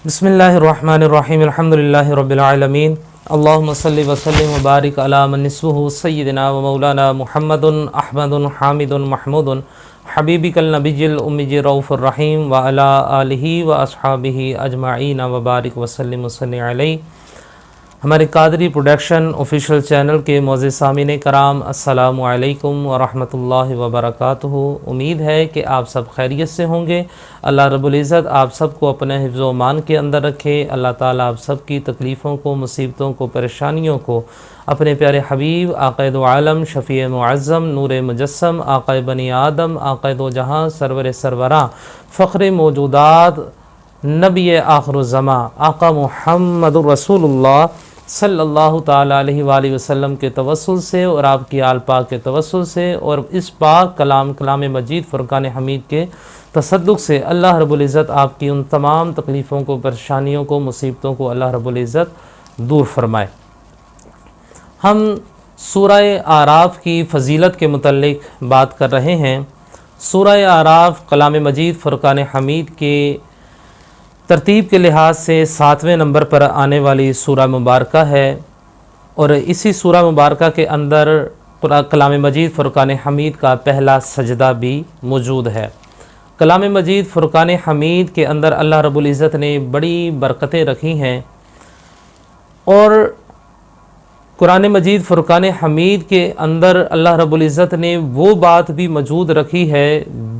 बिस्मिल्लाहिर्रहमानिर्रहीम अल्हम्दुलिल्लाहि रब्बिल आलमीन अल्लाहुम्मा सल्लि व सल्लिम व बारिक अला मन निस्बुहु सय्यिदिना व मौलाना मुहम्मदुन अहमदुन हामिदुन महमूदुन हबीबिकल नबिय्यिल उम्मिय्यि रऊफुर रहीम व अला आलिहि व अस्हाबिहि अजमाइन व बारिक व सल्लिम व सल्लि अलैहि। हमारे कादरी प्रोडक्शन ऑफिशियल चैनल के मोअज़्ज़िज़ सामीन कराम, अस्सलामु अलैकुम व रहमतुल्लाहि व बरकातुहू। उम्मीद है कि आप सब खैरियत से होंगे। अल्लाह रब्बुल इज़्ज़त आप सबको अपने हिफ्ज़ व अमान के अंदर रखे। अल्लाह ताला आप सब की तकलीफ़ों को, मुसीबतों को, परेशानियों को अपने प्यारे हबीब आक़ाए दो आलम, शफ़ी मुअज़्ज़म, नूर मुजस्सम, आक़ाए बनी आदम, आक़ाए दो जहां, सरवर सरवरा, फ़ख्र मौजूदात, नबी आखिरुज़्ज़मा, आक़ा मुहम्मदुर रसूलुल्लाह सल्लल्लाहु ताला अलैहि वसल्लम के तवस्सुल से और आपकी आल पाक के तवस्सुल से और इस पाक कलाम मजीद फ़ुरक़ान हमीद के तसद्दुक़ से अल्लाह रब्बुल इज़्ज़त आपकी उन तमाम तकलीफ़ों को, परेशानियों को, मुसीबतों को अल्लाह रब्बुल इज़्ज़त दूर फरमाए। हम सूरह आराफ की फ़जीलत के मुतल्लिक़ बात कर रहे हैं। सूरह आराफ कलाम मजीद फ़ुरक़ान हमीद के तरतीब के लिहाज से 7वें नंबर पर आने वाली सूरह मुबारका है और इसी सूरह मुबारका के अंदर कलाम मजीद फ़ुरक़ान हमीद का पहला सजदा भी मौजूद है। कलाम मजीद फ़ुरक़ान हमीद के अंदर अल्लाह रब्बुल इज़्ज़त ने बड़ी बरकतें रखी हैं और कुरान मजीद फ़ुरक़ान हमीद के अंदर अल्लाह रब्बुल इज़्ज़त ने वो बात भी मौजूद रखी है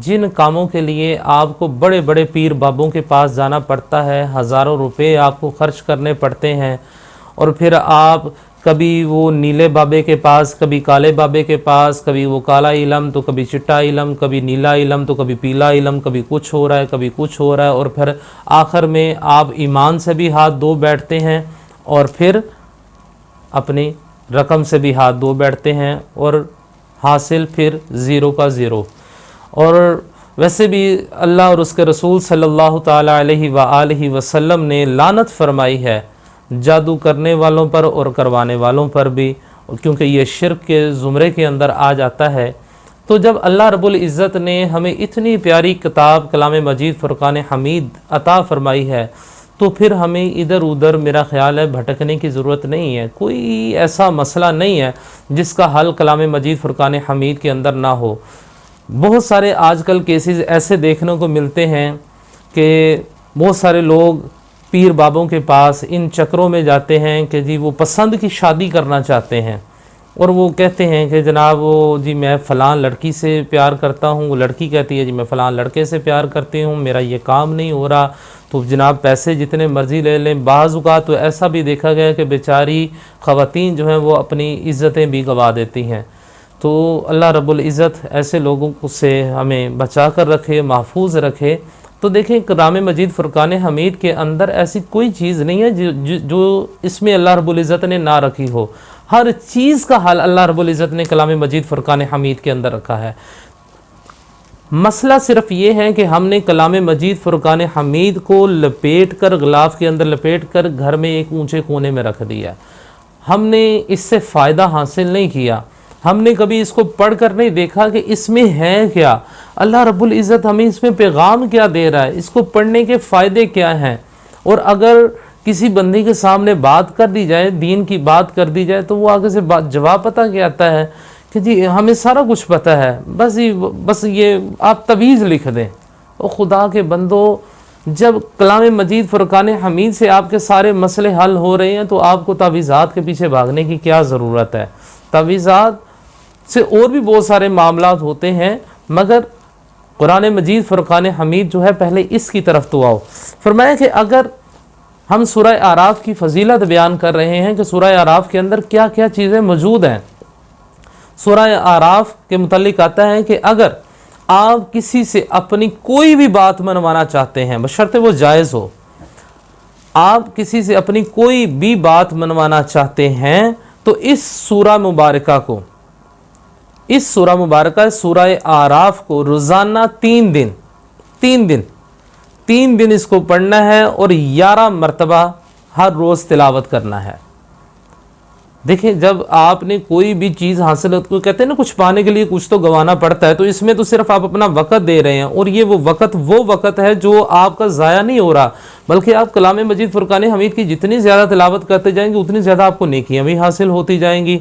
जिन कामों के लिए आपको बड़े बड़े पीर बाबों के पास जाना पड़ता है, हज़ारों रुपए आपको खर्च करने पड़ते हैं और फिर आप कभी वो नीले बाबे के पास, कभी काले बाबे के पास, कभी वो काला इलम तो कभी चिट्टा इलम, कभी नीला इलम तो कभी पीला इलम, कभी कुछ हो रहा है, कभी कुछ हो रहा है और फिर आखिर में आप ईमान से भी हाथ धो बैठते हैं और फिर अपनी रकम से भी हाथ धो बैठते हैं और हासिल फिर ज़ीरो का ज़ीरो। और वैसे भी अल्लाह और उसके रसूल सल्लल्लाहु ताला अलैहि व आलिहि वसल्लम ने लानत फरमाई है जादू करने वालों पर और करवाने वालों पर भी, क्योंकि ये शिर्क के ज़ुमरे के अंदर आ जाता है। तो जब अल्लाह रब्बुल इज़्ज़त ने हमें इतनी प्यारी किताब कलाम मजीद फ़ुरक़ान हमीद अता फ़रमाई है तो फिर हमें इधर उधर मेरा ख़्याल है भटकने की ज़रूरत नहीं है। कोई ऐसा मसला नहीं है जिसका हल कलाम मजीद फ़ुरक़ान हमीद के अंदर ना हो। बहुत सारे आजकल केसेस ऐसे देखने को मिलते हैं कि बहुत सारे लोग पीर बाबों के पास इन चक्रों में जाते हैं कि जी वो पसंद की शादी करना चाहते हैं और वो कहते हैं कि जनाब वो जी मैं फ़लाँ लड़की से प्यार करता हूँ, वो लड़की कहती है जी मैं फ़लाँ लड़के से प्यार करती हूँ, मेरा ये काम नहीं हो रहा तो जनाब पैसे जितने मर्ज़ी ले लें। बाज़ औक़ात तो ऐसा भी देखा गया कि बेचारी ख़वातीन जो हैं वो अपनी इज़्ज़तें भी गंवा देती हैं। तो अल्लाह रब्बुल इज़्ज़त ऐसे लोगों से हमें बचा कर रखे, महफूज रखे। तो देखें कलाम मजीद फ़ुरक़ान हमीद के अंदर ऐसी कोई चीज़ नहीं है जो इसमें अल्लाह रब्बुल इज़्ज़त ने ना रखी हो। हर चीज़ का हल अल्लाह रब्बुल इज़्ज़त ने कलाम मजीद फ़ुरक़ान हमीद के अंदर रखा है। मसला सिर्फ ये है कि हमने कलाम मजीद फ़ुरक़ान हमीद को लपेट कर, ग़िलाफ़ के अंदर लपेट कर घर में एक ऊंचे कोने में रख दिया। हमने इससे फ़ायदा हासिल नहीं किया। हमने कभी इसको पढ़ कर नहीं देखा कि इसमें है क्या, अल्लाह रब्बुल इज़्ज़त हमें इसमें पैगाम क्या दे रहा है, इसको पढ़ने के फ़ायदे क्या हैं। और अगर किसी बंदे के सामने बात कर दी जाए, दीन की बात कर दी जाए तो वो आगे से जवाब पता क्या आता है कि जी हमें सारा कुछ पता है, बस ये आप तवीज़ लिख दें। और खुदा के बंदो, जब कलाम मजीद फ़ुरक़ान हमीद से आपके सारे मसले हल हो रहे हैं तो आपको तावीज़ात के पीछे भागने की क्या ज़रूरत है। तावीज़ात से और भी बहुत सारे मामलात होते हैं मगर कुरान मजीद फ़ुरक़ान हमीद जो है पहले इसकी तरफ तो आओ। फरमाया कि अगर हम सूरह आराफ की फ़जीलत बयान कर रहे हैं कि सूरह आराफ के अंदर क्या क्या चीज़ें मौजूद हैं। सूरह आराफ के मुतल्लिक़ आता है कि अगर आप किसी से अपनी कोई भी बात मनवाना चाहते हैं, बशर्ते वो जायज़ हो, आप किसी से अपनी कोई भी बात मनवाना चाहते हैं तो इस सूरह मुबारका को, इस सूरह मुबारका सूरह आराफ को रोज़ाना 3 दिन इसको पढ़ना है और 11 मरतबा हर रोज़ तिलावत करना है। دیکھیں جب آپ نے کوئی بھی چیز حاصل کو کہتے ہیں نا کچھ پانے کے لیے کچھ تو گنوانا پڑتا ہے، تو اس میں تو صرف آپ اپنا وقت دے رہے ہیں، اور یہ وہ وقت ہے جو آپ کا ضائع نہیں ہو رہا، بلکہ آپ کلام مجید فرقان حمید کی جتنی زیادہ تلاوت کرتے جائیں گے اتنی زیادہ آپ کو نیکیاں بھی حاصل ہوتی جائیں گی۔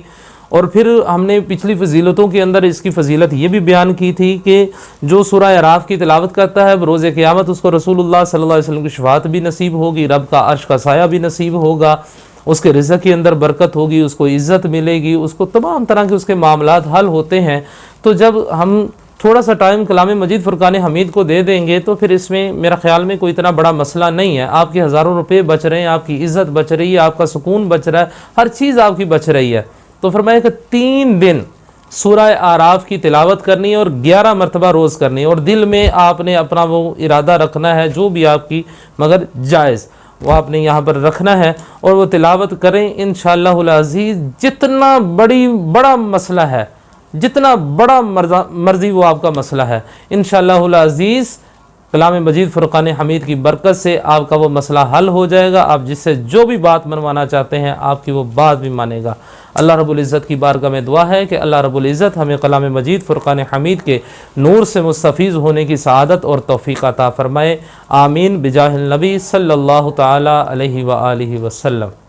اور پھر ہم نے پچھلی فضیلتوں کے اندر اس کی فضیلت یہ بھی بیان کی تھی کہ جو سورہ اعراف کی تلاوت کرتا ہے بروز قیامت اس کو رسول اللہ صلی اللہ علیہ وسلم کی شفاعت بھی نصیب ہوگی، رب کا عرش کا سایہ بھی نصیب ہوگا، اس کے رزق کے اندر برکت ہوگی، اس کو عزت ملے گی، اس کو تمام طرح کے اس کے معاملات حل ہوتے ہیں۔ تو جب ہم تھوڑا سا ٹائم کلام مجید فرقان حمید کو دے دیں گے تو پھر اس میں میرا خیال میں کوئی اتنا بڑا مسئلہ نہیں ہے، آپ کے ہزاروں روپے بچ رہے ہیں، آپ کی عزت بچ رہی ہے، آپ کا سکون بچ رہا ہے، ہر چیز آپ کی بچ رہی ہے۔ تو فرمایا کہ 3 دن سورہ اعراف کی تلاوت کرنی ہے اور 11 مرتبہ روز کرنی ہے، اور دل میں آپ نے اپنا وہ ارادہ رکھنا ہے جو بھی آپ کی مگر جائز وہ آپ نے یہاں پر رکھنا ہے، اور وہ تلاوت کریں انشاءاللہ العزیز۔ جتنا بڑا مسئلہ ہے، جتنا بڑا مرضی وہ آپ کا مسئلہ ہے، انشاءاللہ العزیز کلام مجید فرقان حمید کی برکت سے آپ کا وہ مسئلہ حل ہو جائے گا، آپ جس سے جو بھی بات منوانا چاہتے ہیں آپ کی وہ بات بھی مانے گا۔ اللہ رب العزت کی بارگاہ میں دعا ہے کہ اللہ رب العزت ہمیں کلام مجید فرقان حمید کے نور سے مستفیض ہونے کی سعادت اور توفیق عطا فرمائے، آمین بجاہ النبی صلی اللہ تعالی علیہ وآلہ وسلم۔